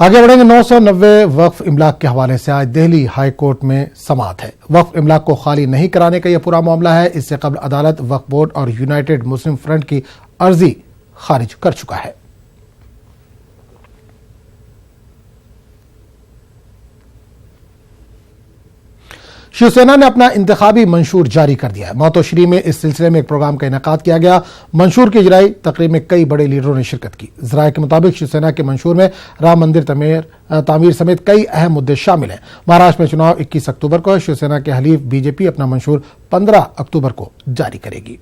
आगे बढ़ेंगे। 990 वक्फ इमलाक के हवाले से आज दिल्ली हाई कोर्ट में समाअत है। वक्फ इमलाक को खाली नहीं कराने का यह पूरा मामला है। इससे कबल अदालत वक्फ बोर्ड और यूनाइटेड मुस्लिम फ्रंट की अर्जी खारिज कर चुका है। शिवसेना ने अपना इंतखाबी मंशूर जारी कर दिया है। मौतोश्री में इस सिलसिले में एक प्रोग्राम का इनेकाद किया गया। मंशूर की इजराई तकरीब में कई बड़े लीडरों ने शिरकत की। जराये के मुताबिक शिवसेना के मंशूर में राम मंदिर तामीर समेत कई अहम मुद्दे शामिल हैं। महाराष्ट्र में चुनाव 21 अक्टूबर को। शिवसेना के हलीफ बीजेपी अपना मंशूर 15 अक्टूबर को जारी करेगी।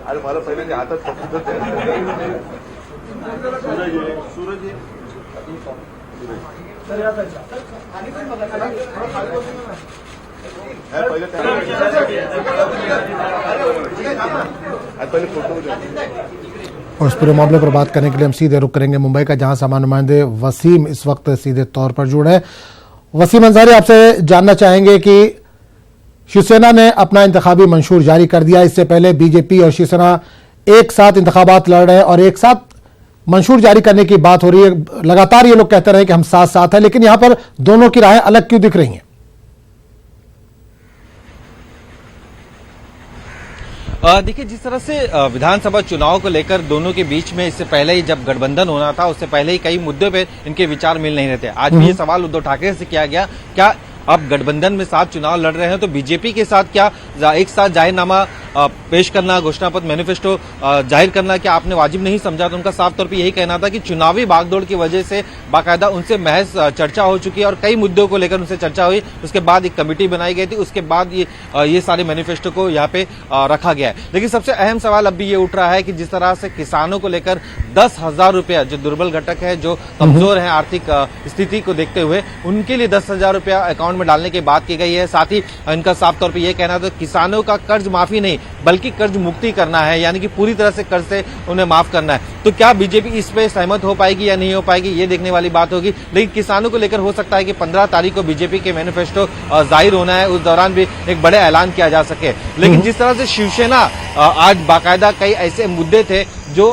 अरे मला पहिले हातात पकडत सूरज पहले फोटो। और इस पूरे मामले पर बात करने के लिए हम सीधे रुक करेंगे मुंबई का, जहां सामान्य नुमाइंदे वसीम इस वक्त सीधे तौर पर जुड़े हैं। वसीम अंसारी, आपसे जानना चाहेंगे कि शिवसेना ने अपना इंतखाबी मंशूर जारी कर दिया। इससे पहले बीजेपी और शिवसेना एक साथ इंतखाबात लड़ रहे हैं और एक साथ मंशूर जारी करने की बात हो रही है। लगातार ये लोग कहते रहे कि हम साथ साथ हैं, लेकिन यहां पर दोनों की राहें अलग क्यों दिख रही हैं? देखिए, जिस तरह से विधानसभा चुनाव को लेकर दोनों के बीच में इससे पहले ही जब गठबंधन होना था, उससे पहले ही कई मुद्दों पे इनके विचार मिल नहीं रहे थे। आज भी ये सवाल उद्धव ठाकरे से किया गया, क्या आप गठबंधन में साथ चुनाव लड़ रहे हैं तो बीजेपी के साथ क्या एक साथ जाहिरनामा पेश करना, घोषणा पत्र मैनिफेस्टो जाहिर करना क्या आपने वाजिब नहीं समझा? तो उनका साफ तौर पे यही कहना था कि चुनावी भागदौड़ की वजह से बाकायदा उनसे महज चर्चा हो चुकी है और कई मुद्दों को लेकर उनसे चर्चा हुई। उसके बाद एक कमेटी बनाई गई थी, उसके बाद ये सारे मैनिफेस्टो को यहाँ पे रखा गया है। लेकिन सबसे अहम सवाल अब भी ये उठ रहा है कि जिस तरह से किसानों को लेकर 10,000 रुपया, जो दुर्बल घटक है, जो कमजोर है आर्थिक स्थिति को देखते हुए, उनके लिए 10,000 रुपया अकाउंट में डालने की बात की गई है। साथ ही इनका साफ तौर पर यह कहना था किसानों का कर्ज माफी नहीं बल्कि कर्ज मुक्ति करना है, यानी कि पूरी तरह से कर्ज से उन्हें माफ करना है। तो क्या बीजेपी इस पे सहमत हो पाएगी या नहीं हो पाएगी, ये देखने वाली बात होगी। लेकिन किसानों को लेकर हो सकता है कि 15 तारीख को बीजेपी के मैनिफेस्टो जाहिर होना है, उस दौरान भी एक बड़े ऐलान किया जा सके। लेकिन जिस तरह से शिवसेना आज बाकायदा कई ऐसे मुद्दे थे जो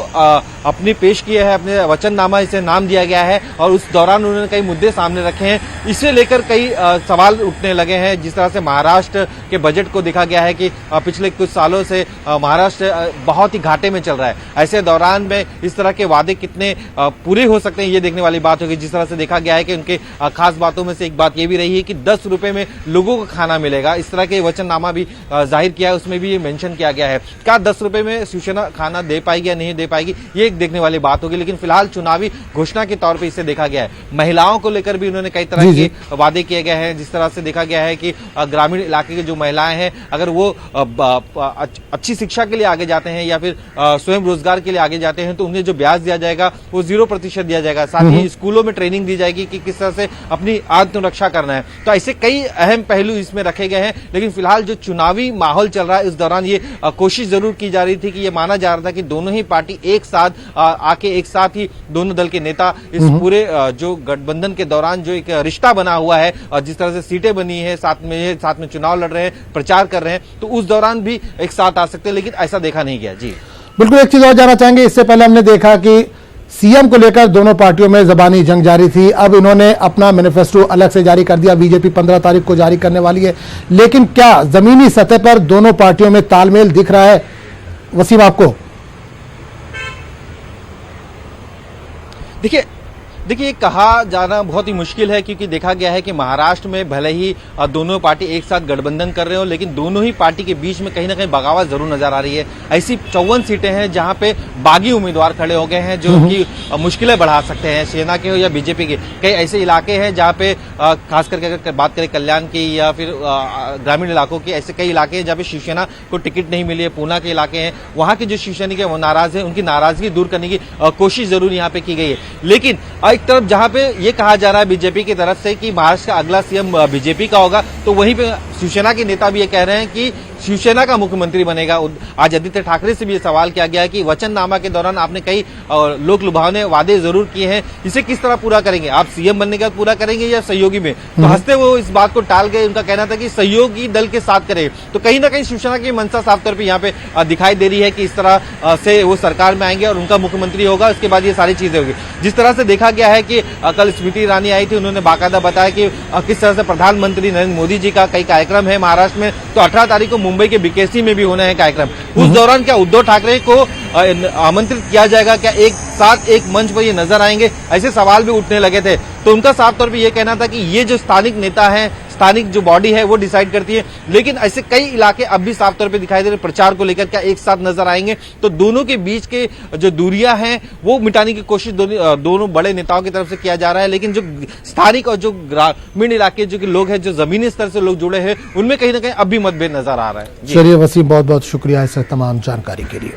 अपनी पेश किए हैं, अपने वचननामा इसे नाम दिया गया है और उस दौरान उन्होंने कई मुद्दे सामने रखे हैं, इसे लेकर कई सवाल उठने लगे हैं। जिस तरह से महाराष्ट्र के बजट को देखा गया है कि पिछले कुछ सालों से महाराष्ट्र बहुत ही घाटे में चल रहा है। ऐसे दौरान में इस तरह के वादे कितने पूरे हो सकते हैं, ये देखने वाली बात होगी। जिस तरह से देखा गया है कि उनके खास बातों में से एक बात ये भी रही है कि 10 रुपए में लोगों को खाना मिलेगा। इस तरह के वचननामा भी जाहिर किया है, उसमें भी ये मेंशन किया गया है। क्या 10 रुपए में शिवसेना खाना दे पाएगी या नहीं दे पाएगी, ये एक देखने वाली बात होगी। लेकिन फिलहाल चुनावी घोषणा के तौर पे इसे देखा गया है। महिलाओं को लेकर भी उन्होंने कई तरह के वादे किए गए हैं। जिस तरह से देखा गया है कि ग्रामीण इलाके की जो महिलाएं हैं, अगर वो अच्छी शिक्षा के लिए आगे जाते हैं या फिर स्वयं रोजगार के लिए आगे जाते हैं तो उन्हें जो ब्याज दिया जाएगा वो 0% दिया जाएगा। साथ ही स्कूलों में ट्रेनिंग दी जाएगी कि किस तरह से अपनी आत्मरक्षा करना है। तो ऐसे कई अहम पहलू इसमें रखे गए हैं। लेकिन फिलहाल जो चुनावी माहौल चल रहा है, इस दौरान ये कोशिश जरूर की जा रही थी कि ये माना जा रहा था कि दोनों ही पार्टी एक साथ आके एक साथ ही दोनों दल के नेता इस पूरे जो गठबंधन के दौरान जो एक रिश्ता बना हुआ है और जिस तरह से सीटें बनी है, साथ में चुनाव लड़ रहे हैं, प्रचार कर रहे हैं, तो उस दौरान भी एक साथ आ सकते हैं। लेकिन ऐसा देखा नहीं गया। जी बिल्कुल। एक चीज और जानना चाहेंगे, इससे पहले हमने देखा कि सीएम को लेकर दोनों पार्टियों में जबानी जंग जारी थी। अब इन्होंने अपना मैनिफेस्टो अलग से जारी कर दिया। बीजेपी 15 तारीख को जारी करने वाली है। लेकिन क्या जमीनी सतह पर दोनों पार्टियों में तालमेल दिख रहा है वसीम आपको? देखिए कहा जाना बहुत ही मुश्किल है, क्योंकि देखा गया है कि महाराष्ट्र में भले ही दोनों पार्टी एक साथ गठबंधन कर रहे हो, लेकिन दोनों ही पार्टी के बीच में कहीं ना कहीं बगावत जरूर नजर आ रही है। ऐसी 54 सीटें हैं जहां पे बागी उम्मीदवार खड़े हो गए हैं जो उनकी मुश्किलें बढ़ा सकते हैं, सेना के हो या बीजेपी के। कई ऐसे इलाके हैं जहां पे खास करके अगर बात करें कल्याण की या फिर ग्रामीण इलाकों की, ऐसे कई इलाके हैं जहां पे शिवसेना को टिकट नहीं मिली है। पूना के इलाके हैं, वहां के जो शिवसैनिक है वो नाराज है, उनकी नाराजगी दूर करने की कोशिश जरूर यहाँ पे की गई है। लेकिन एक तरफ जहां पे ये कहा जा रहा है बीजेपी की तरफ से कि महाराष्ट्र का अगला सीएम बीजेपी का होगा, तो वहीं पे शिवसेना के नेता भी ये कह रहे हैं कि शिवसेना का मुख्यमंत्री बनेगा। आज आदित्य ठाकरे से भी ये सवाल किया गया कि वचननामा के दौरान आपने कई लोक लुभावने वादे जरूर किए हैं, इसे किस तरह पूरा करेंगे? आप सीएम बनने के बाद पूरा करेंगे या सहयोगी में? तो हंसते वो इस बात को टाल गए। उनका कहना था कि सहयोगी दल के साथ करें। तो कहीं ना कहीं शिवसेना की मंशा साफ तौर पर यहाँ पे दिखाई दे रही है कि इस तरह से वो सरकार में आएंगे और उनका मुख्यमंत्री होगा, उसके बाद ये सारी चीजें होगी। जिस तरह से देखा गया है कि कल स्मृति ईरानी आई थी, उन्होंने बाकायदा बताया कि किस तरह से प्रधानमंत्री नरेंद्र मोदी जी का कई कार्यक्रम है महाराष्ट्र में, तो 18 तारीख को मुंबई के बीकेसी में भी होना है कार्यक्रम। उस दौरान क्या उद्धव ठाकरे को आमंत्रित किया जाएगा? क्या एक साथ एक मंच पर ये नजर आएंगे? ऐसे सवाल भी उठने लगे थे। तो उनका साफ तौर पर यह कहना था कि ये जो स्थानिक नेता है, स्थानिक जो बॉडी है वो डिसाइड करती है। लेकिन ऐसे कई इलाके अब भी साफ तौर पे दिखाई दे रहे प्रचार को लेकर क्या एक साथ नजर आएंगे? तो दोनों के बीच के जो दूरियां हैं वो मिटाने की कोशिश दोनों बड़े नेताओं की तरफ से किया जा रहा है। लेकिन जो स्थानिक और जो ग्रामीण इलाके जो कि लोग हैं, जो जमीनी स्तर से लोग जुड़े हैं, उनमें कहीं ना कहीं अब भी मतभेद नजर आ रहा है। चलिए वसीम, बहुत बहुत शुक्रिया इस तमाम जानकारी के लिए।